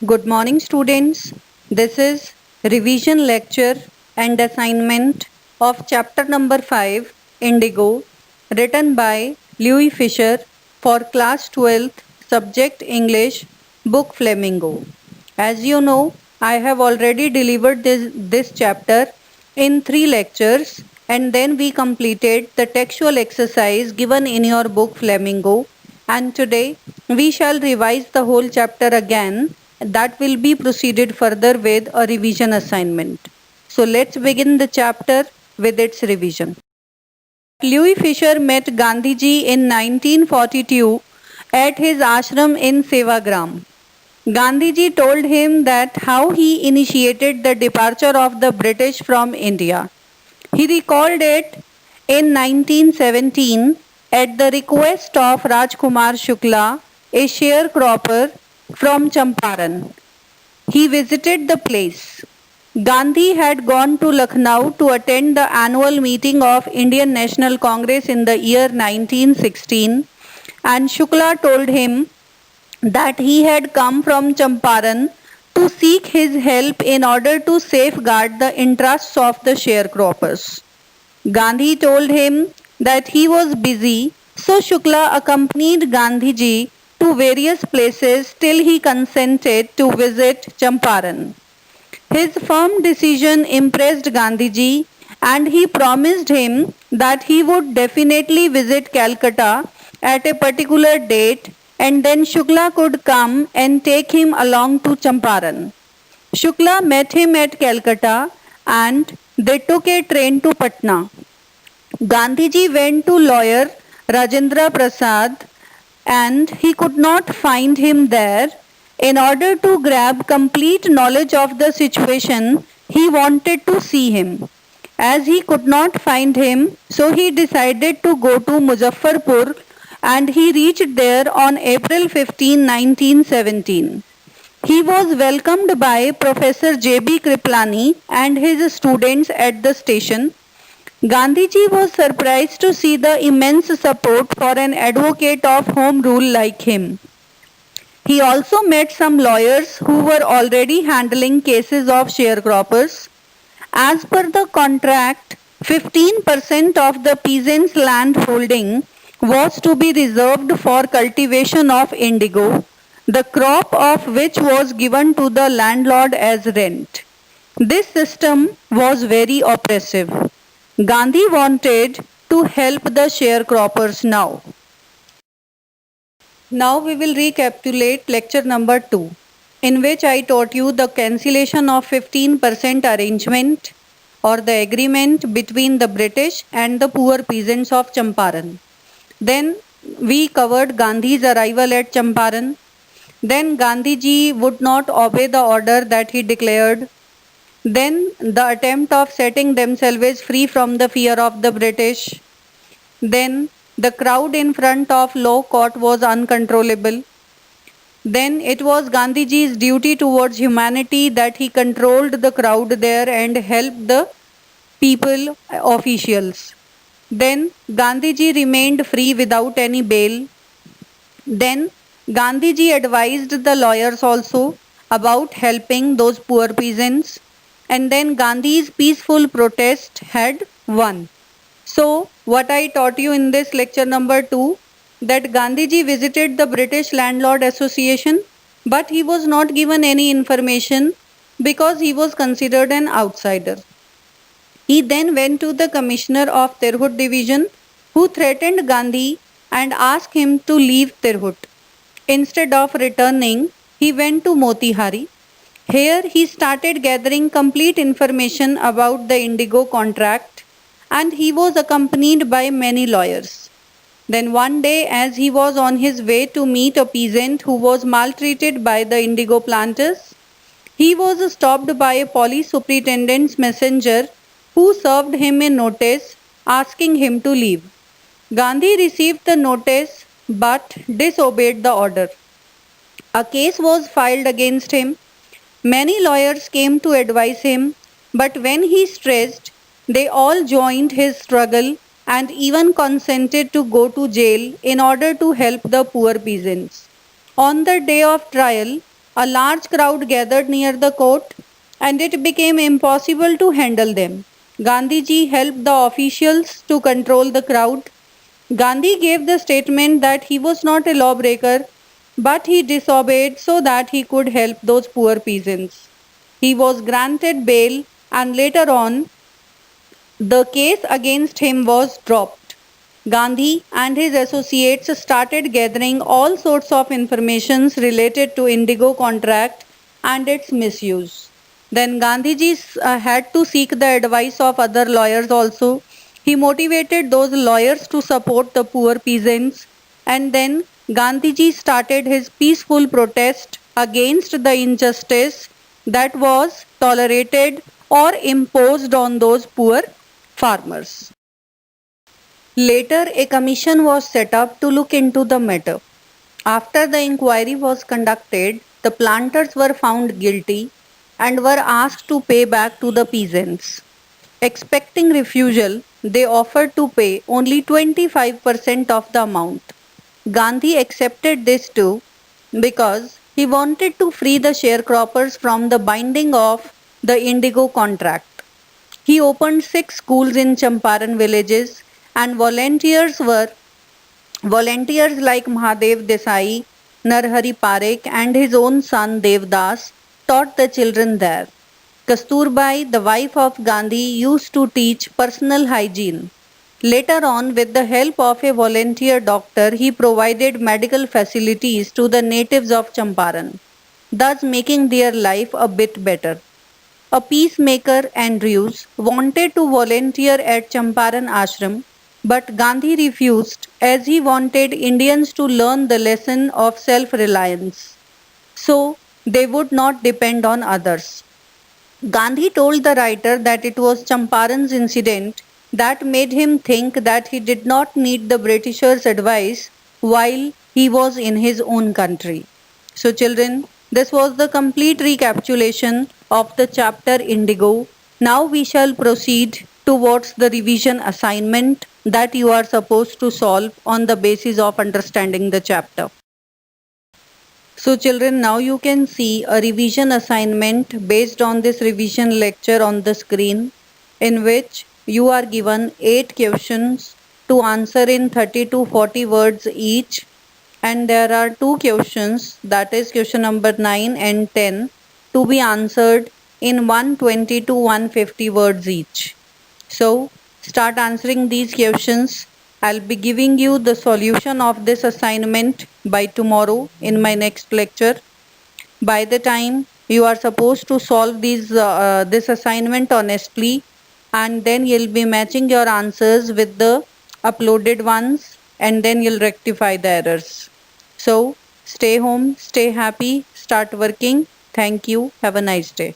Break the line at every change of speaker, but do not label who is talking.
Good morning, students. This is revision lecture and assignment of chapter number 5, Indigo, written by Louis Fisher for class 12th, subject English, book Flamingo. As you know, I have already delivered this chapter in 3 lectures, and then we completed the textual exercise given in your book Flamingo, and today we shall revise the whole chapter again. That will be proceeded further with a revision assignment. So let's begin the chapter with its revision. Louis Fisher met Gandhiji in 1942 at his ashram in Sevagram. Gandhiji told him that how he initiated the departure of the British from India. He recalled it in 1917 at the request of Rajkumar Shukla, a sharecropper from Champaran. He visited the place. Gandhi had gone to Lucknow to attend the annual meeting of Indian National Congress in the year 1916, and Shukla told him that he had come from Champaran to seek his help in order to safeguard the interests of the sharecroppers. Gandhi told him that he was busy, so Shukla accompanied Gandhiji to various places till he consented to visit Champaran. His firm decision impressed Gandhiji, and he promised him that he would definitely visit Calcutta at a particular date, and then Shukla could come and take him along to Champaran. Shukla met him at Calcutta and they took a train to Patna. Gandhiji went to lawyer Rajendra Prasad and he could not find him there. In order to grab complete knowledge of the situation, he wanted to see him. As he could not find him, so he decided to go to Muzaffarpur and he reached there on April 15, 1917. He was welcomed by Professor J.B. Kriplani and his students at the station. Gandhiji was surprised to see the immense support for an advocate of home rule like him. He also met some lawyers who were already handling cases of sharecroppers. As per the contract, 15% of the peasants' land holding was to be reserved for cultivation of indigo, the crop of which was given to the landlord as rent. This system was very oppressive. Gandhi wanted to help the sharecroppers now. Now we will recapitulate lecture number 2, in which I taught you the cancellation of 15% arrangement or the agreement between the British and the poor peasants of Champaran. Then we covered Gandhi's arrival at Champaran. Then Gandhiji would not obey the order that he declared. Then the attempt of setting themselves free from the fear of the British. Then the crowd in front of Law Court was uncontrollable. Then it was Gandhiji's duty towards humanity that he controlled the crowd there and helped the people officials. Then Gandhiji remained free without any bail. Then Gandhiji advised the lawyers also about helping those poor peasants. And then Gandhi's peaceful protest had won. So, what I taught you in this lecture number 2, that Gandhiji visited the British Landlord Association, but he was not given any information because he was considered an outsider. He then went to the Commissioner of Tirhut Division, who threatened Gandhi and asked him to leave Tirhut. Instead of returning, he went to Motihari. Here he started gathering complete information about the indigo contract, and he was accompanied by many lawyers. Then one day, as he was on his way to meet a peasant who was maltreated by the indigo planters, he was stopped by a police superintendent's messenger who served him a notice asking him to leave. Gandhi received the notice but disobeyed the order. A case was filed against him. Many lawyers came to advise him, but when he stressed, they all joined his struggle and even consented to go to jail in order to help the poor peasants. On the day of trial, A large crowd gathered near the court and it became impossible to handle them. Gandhiji helped the officials to control the crowd. Gandhi gave the statement that he was not a lawbreaker, but he disobeyed so that he could help those poor peasants. He was granted bail and later on the case against him was dropped. Gandhi and his associates started gathering all sorts of informations related to indigo contract and its misuse. Then Gandhiji had to seek the advice of other lawyers also. He motivated those lawyers to support the poor peasants, and then Gandhiji started his peaceful protest against the injustice that was tolerated or imposed on those poor farmers. Later, a commission was set up to look into the matter. After the inquiry was conducted, the planters were found guilty and were asked to pay back to the peasants. Expecting refusal, they offered to pay only 25% of the amount. Gandhi accepted this too because he wanted to free the sharecroppers from the binding of the indigo contract. He opened 6 schools in Champaran villages and volunteers like Mahadev Desai, Narhari Parekh and his own son Devdas taught the children there. Kasturbai, the wife of Gandhi, used to teach personal hygiene. Later on, with the help of a volunteer doctor, he provided medical facilities to the natives of Champaran, thus making their life a bit better. A peacemaker, Andrews, wanted to volunteer at Champaran Ashram, but Gandhi refused as he wanted Indians to learn the lesson of self reliance. So, they would not depend on others. Gandhi told the writer that it was Champaran's incident that made him think that he did not need the Britishers' advice while he was in his own country. So, children, this was the complete recapitulation of the chapter Indigo. Now we shall proceed towards the revision assignment that you are supposed to solve on the basis of understanding the chapter. So children, now you can see a revision assignment based on this revision lecture on the screen, in which you are given 8 questions to answer in 30 to 40 words each, and there are 2 questions, that is question number 9 and 10, to be answered in 120 to 150 words each. So start answering these questions. I'll be giving you the solution of this assignment by tomorrow in my next lecture. By the time you are supposed to solve this assignment honestly, and then you'll be matching your answers with the uploaded ones, and then you'll rectify the errors. So stay home, stay happy, start working. Thank you. Have a nice day.